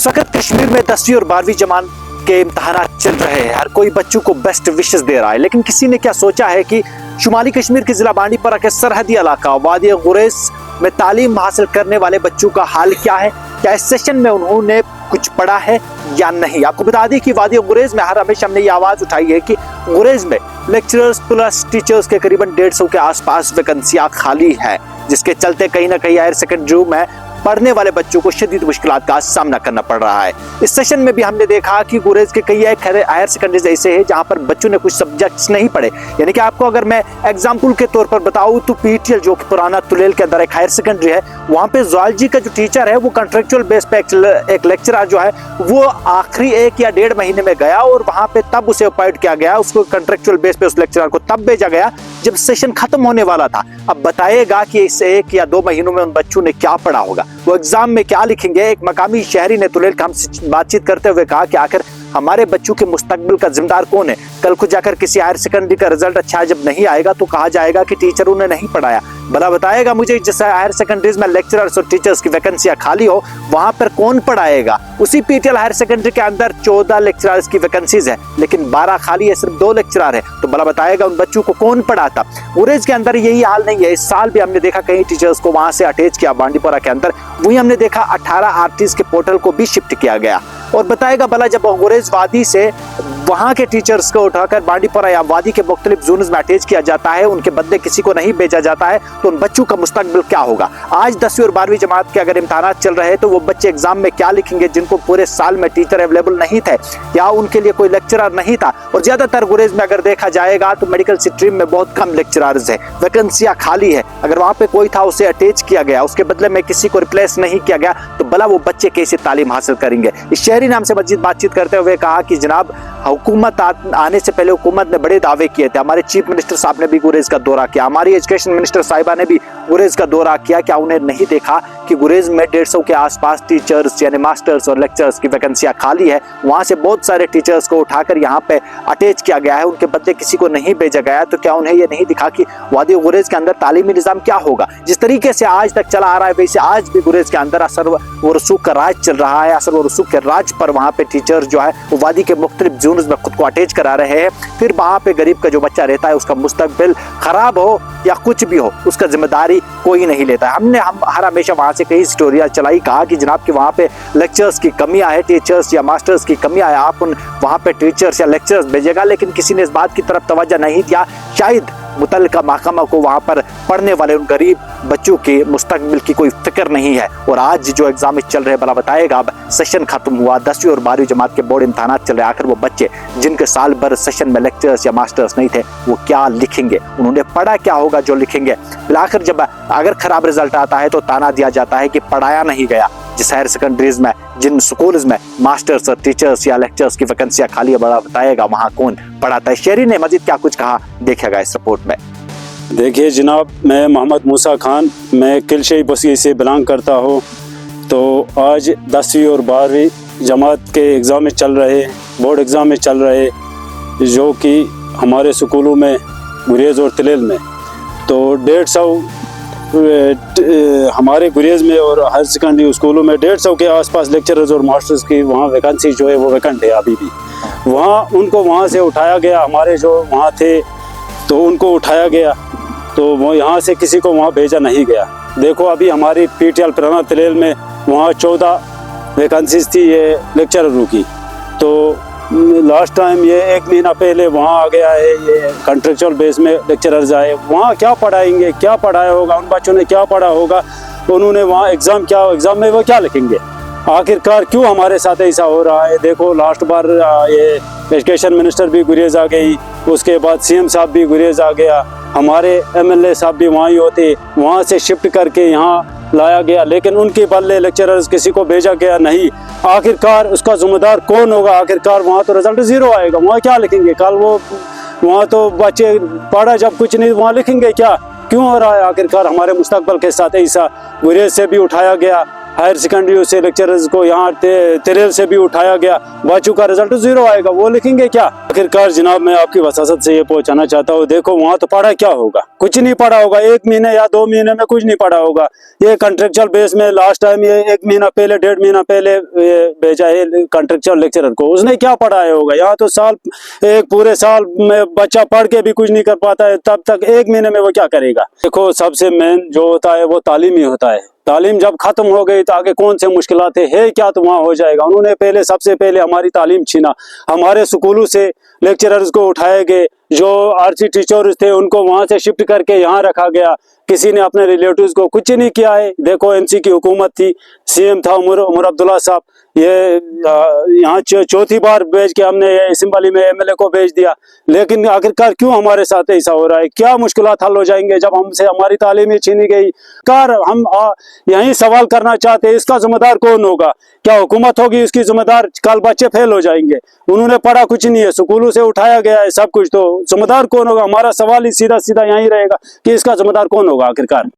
इस वक्त कश्मीर में 10वीं और 12वीं जमात के इम्तहान चल रहे हैं। हर कोई बच्चों को बेस्ट विशेस दे रहा है, लेकिन किसी ने क्या सोचा है कि शुमाली कश्मीर के जिला बांडीपुरा के सरहदी इलाका वादी गुरेज में तालीम हासिल करने वाले बच्चों का हाल क्या है। क्या इस सेशन में उन्होंने कुछ पढ़ा है या नहीं। आपको बता दें कि वादी गुरेज में हर हमेशा हमने ये आवाज उठाई है कि गुरेज में लेक्चरर्स प्लस टीचर्स के करीबन 150 के आसपास वैकेंसियां खाली है, जिसके चलते कहीं ना कहीं हायर सेकेंडरी में पढ़ने वाले बच्चों को शदीद मुश्किलात का सामना करना पड़ रहा है। इस सेशन में भी हमने देखा कि गुरेज के कई हायर सेकेंडरीज ऐसे हैं जहां पर बच्चों ने कुछ सब्जेक्ट्स नहीं पढ़े। यानी कि आपको अगर मैं एग्जांपल के तौर पर बताऊं तो पीटीएल जो पुराना तुलेल के अंदर एक हायर सेकेंडरी है, वहां पे जूलॉजी का जो टीचर है वो कॉन्ट्रेक्चुअल बेस पे एक लेक्चरर जो है वो आखिरी 1 या 1.5 महीने में गया और वहां पे तब उसे अपॉइंट किया गया। उसको कॉन्ट्रेक्चुअल बेस पे उस लेक्चरर को तब भेजा गया जब सेशन खत्म होने वाला था। अब बताएगा कि इस 1 या 2 महीनों में उन बच्चों ने क्या पढ़ा होगा, वो एग्जाम में क्या लिखेंगे। एक मकामी शहरी ने तुलेल का हमसे बातचीत करते हुए कहा कि आखिर हमारे बच्चों के मुस्तकबिल का जिम्मेदार कौन है। कल को जाकर किसी हायर सेकेंडरी का रिजल्ट अच्छा जब नहीं आएगा तो कहा जाएगा कि टीचरों ने नहीं पढ़ाया। भला बताएगा मुझे जैसे हायर सेकेंडरीज में लेक्चरर्स और टीचर्स की वैकेंसियां खाली हो वहां पर कौन पढ़ाएगा। उसी पीटीएल हायर सेकेंडरी के अंदर 14 लेक्चरर्स की वैकेंसीज है, लेकिन 12 खाली है, सिर्फ 2 लेक्चरर है। तो भला बताएगा उन बच्चों को कौन पढ़ाता। गुरेज के अंदर यही हाल नहीं है। इस साल भी हमने देखा कई टीचर्स को वहां से अटैच किया बांडीपुरा के अंदर। वही हमने देखा 18 आरटीज के पोर्टल को भी शिफ्ट किया गया। और बताएगा भला जब गुरेज वादी से वहां के टीचर्स को उठाकर बांडीपुरा या वादी के मुख्तलिफ जोन्स में अटैच किया जाता है, उनके बदले किसी को नहीं भेजा जाता है, तो उन बच्चों का मुस्तकबिल क्या होगा। आज 10वीं और 12वीं जमात के अगर इम्तहान चल रहे हैं तो वो बच्चे एग्जाम में क्या लिखेंगे जिनको पूरे साल में टीचर अवेलेबल नहीं थे या उनके लिए कोई लेक्चरर नहीं था। और ज्यादातर गुरेज में अगर देखा जाएगा तो मेडिकल स्ट्रीम में बहुत कम लेक्चरर्स है, वैकेंसियां खाली है। अगर वहां पे कोई था उसे अटैच किया गया, उसके बदले में किसी को रिप्लेस नहीं किया गया, तो भला वो बच्चे कैसे तालीम हासिल करेंगे। इस शहरी नाम से मजीद बातचीत करते हुए कहा कि जनाब हुकूमत आने से पहले हुकूमत ने बड़े दावे किए थे। हमारे चीफ मिनिस्टर साहब ने भी गुरेज का दौरा किया, हमारी एजुकेशन मिनिस्टर साहिबा ने भी गुरेज का दौरा किया। क्या उन्हें नहीं देखा कि गुरेज में 150 के आसपास टीचर्स यानी मास्टर्स और लेक्चरर्स की वैकेंसियां खाली है। वहां से बहुत सारे टीचर्स को उठाकर यहाँ पे अटैच किया गया है, उनके बदले किसी को नहीं भेजा गया। तो क्या उन्हें ये नहीं दिखा कि वादी गुरेज के अंदर तालीमी निज़ाम क्या होगा। जिस तरीके से आज तक चला आ रहा है वैसे आज भी गुरेज के अंदर असर व रसूख का राज चल रहा है। असर व रसूख के राज पर वहाँ पे टीचर जो है वो वादी के मुख्तलिफ जोन्स में खुद को अटैच करा रहे हैं। फिर वहाँ पे गरीब का जो बच्चा रहता है उसका मुस्तकबिल खराब हो या कुछ भी हो उसका जिम्मेदारी कोई नहीं लेता है। हम हर हमेशा वहाँ से कई स्टोरियाँ चलाई, कहा कि जनाब कि वहाँ पे लेक्चर्स की कमियाँ है, टीचर्स या मास्टर्स की कमियाँ है, आप उन वहाँ पे टीचर्स या लेक्चरर्स भेजेगा। लेकिन किसी ने इस बात की तरफ तवज्जो नहीं दिया। शायद मुतल्लिका महकमा को वहाँ पर पढ़ने वाले उन गरीब बच्चों के मुस्तकबिल की कोई फिक्र नहीं है। और आज जो एग्जाम चल रहे भला बताएगा, अब सेशन खत्म हुआ, 10वीं और 12वीं जमात के बोर्ड इम्तहान चल रहे। आखिर वो बच्चे जिनके साल भर सेशन में लेक्चर्स या मास्टर्स नहीं थे वो क्या लिखेंगे, उन्होंने पढ़ा क्या होगा जो लिखेंगे। फिर आखिर जब अगर खराब रिजल्ट आता है तो ताना दिया जाता है कि पढ़ाया नहीं गया। जिस हायर सेकेंडरीज में जिन स्कूल्स में मास्टर्स और टीचर्स या लेक्चर्स की वैकेंसियां खाली है, बड़ा बताएगा वहाँ कौन पढ़ाता है। शहरी ने मजीद क्या कुछ कहा देखेगा इस रिपोर्ट में। देखिए जनाब, मैं मोहम्मद मूसा खान, मैं किलशई बसी से बिलोंग करता हूँ। तो आज 10वीं और 12वीं जमात के एग्ज़ाम चल रहे, बोर्ड एग्ज़ाम चल रहे, जो कि हमारे स्कूलों में गुरेज और तिलेल में। तो 150 हमारे गुरेज में और हायर सेकेंडरी स्कूलों में 150 के आसपास लेक्चरर्स और मास्टर्स की वहाँ वैकेंसी जो है वो वैकेंट है अभी भी। वहाँ उनको वहाँ से उठाया गया, हमारे जो वहाँ थे तो उनको उठाया गया, तो वो यहाँ से किसी को वहाँ भेजा नहीं गया। देखो अभी हमारी पीटीएल पुराना तिलेल में वहाँ 14 वैकेंसीज थी ये लेक्चररों की। तो लास्ट टाइम ये 1 महीना पहले वहाँ आ गया है ये कॉन्ट्रेक्चुअल बेस में लेक्चरर्स आए। वहाँ क्या पढ़ाएंगे, क्या पढ़ाया होगा, उन बच्चों ने क्या पढ़ा होगा, उन्होंने वहाँ एग्ज़ाम क्या, एग्ज़ाम में वो क्या लिखेंगे। आखिरकार क्यों हमारे साथ ऐसा हो रहा है। देखो लास्ट बार ये एजुकेशन मिनिस्टर भी गुरेज आ गई, उसके बाद सीएम साहब भी गुरेज आ गया, हमारे एमएलए साहब भी वहाँ ही होते, वहाँ से शिफ्ट करके यहाँ लाया गया, लेकिन उनके बदले लेक्चरर्स किसी को भेजा गया नहीं। आखिरकार उसका जिम्मेदार कौन होगा। आखिरकार वहाँ तो रिजल्ट 0 आएगा, वहाँ क्या लिखेंगे। कल वो वहाँ तो बच्चे पढ़ा जब कुछ नहीं वहाँ लिखेंगे क्या। क्यों हो रहा है आखिरकार हमारे मुस्तकबिल के साथ ऐसा। गुरेज से भी उठाया गया, हायर सेकेंडरी से लेक्चरर्स को यहाँ तेरेल से भी उठाया गया, बच्चों का रिजल्ट 0 आएगा, वो लिखेंगे क्या? आखिरकार जनाब मैं आपकी वसासत से ये पहुंचाना चाहता हूँ, देखो वहाँ तो पढ़ा क्या होगा, कुछ नहीं पढ़ा होगा, 1 महीने या 2 महीने में कुछ नहीं पढ़ा होगा। ये कॉन्ट्रेक्चुअल बेस में लास्ट टाइम ये 1 महीना पहले 1.5 महीना पहले भेजा है कॉन्ट्रेक्चुअल लेक्चरर को, उसने क्या पढ़ाया होगा? यहाँ तो एक पूरे साल में बच्चा पढ़ के भी कुछ नहीं कर पाता है, तब तक 1 महीने में वो क्या करेगा? देखो सबसे मेन जो होता है वो तालीम ही होता है। तालीम जब खत्म हो गई तो आगे कौन से मुश्किलात है क्या, तो वहाँ हो जाएगा। उन्होंने सबसे पहले हमारी तालीम छीना, हमारे स्कूलों से लेक्चरर्स को उठाए गए, जो आरसी टीचर्स थे उनको वहाँ से शिफ्ट करके यहाँ रखा गया, किसी ने अपने रिलेटिव्स को कुछ नहीं किया है। देखो एनसी की हुकूमत थी, सीएम था उमर अब्दुल्ला साहब, ये यहाँ चौथी बार भेज के हमने सिंबली में एमएलए को भेज दिया, लेकिन आखिरकार क्यों हमारे साथ ऐसा हो रहा है? क्या मुश्किलात हल हो जाएंगे जब हमसे हमारी तालीम ही छीनी गई? हम यही सवाल करना चाहते हैं, इसका जिम्मेदार कौन होगा? क्या हुकूमत होगी इसकी जिम्मेदार? कल बच्चे फेल हो जाएंगे, उन्होंने पढ़ा कुछ नहीं है, स्कूलों से उठाया गया है सब कुछ, तो जिम्मेदार कौन होगा? हमारा सवाल ही सीधा सीधा यही रहेगा कि इसका जिम्मेदार कौन होगा आखिरकार।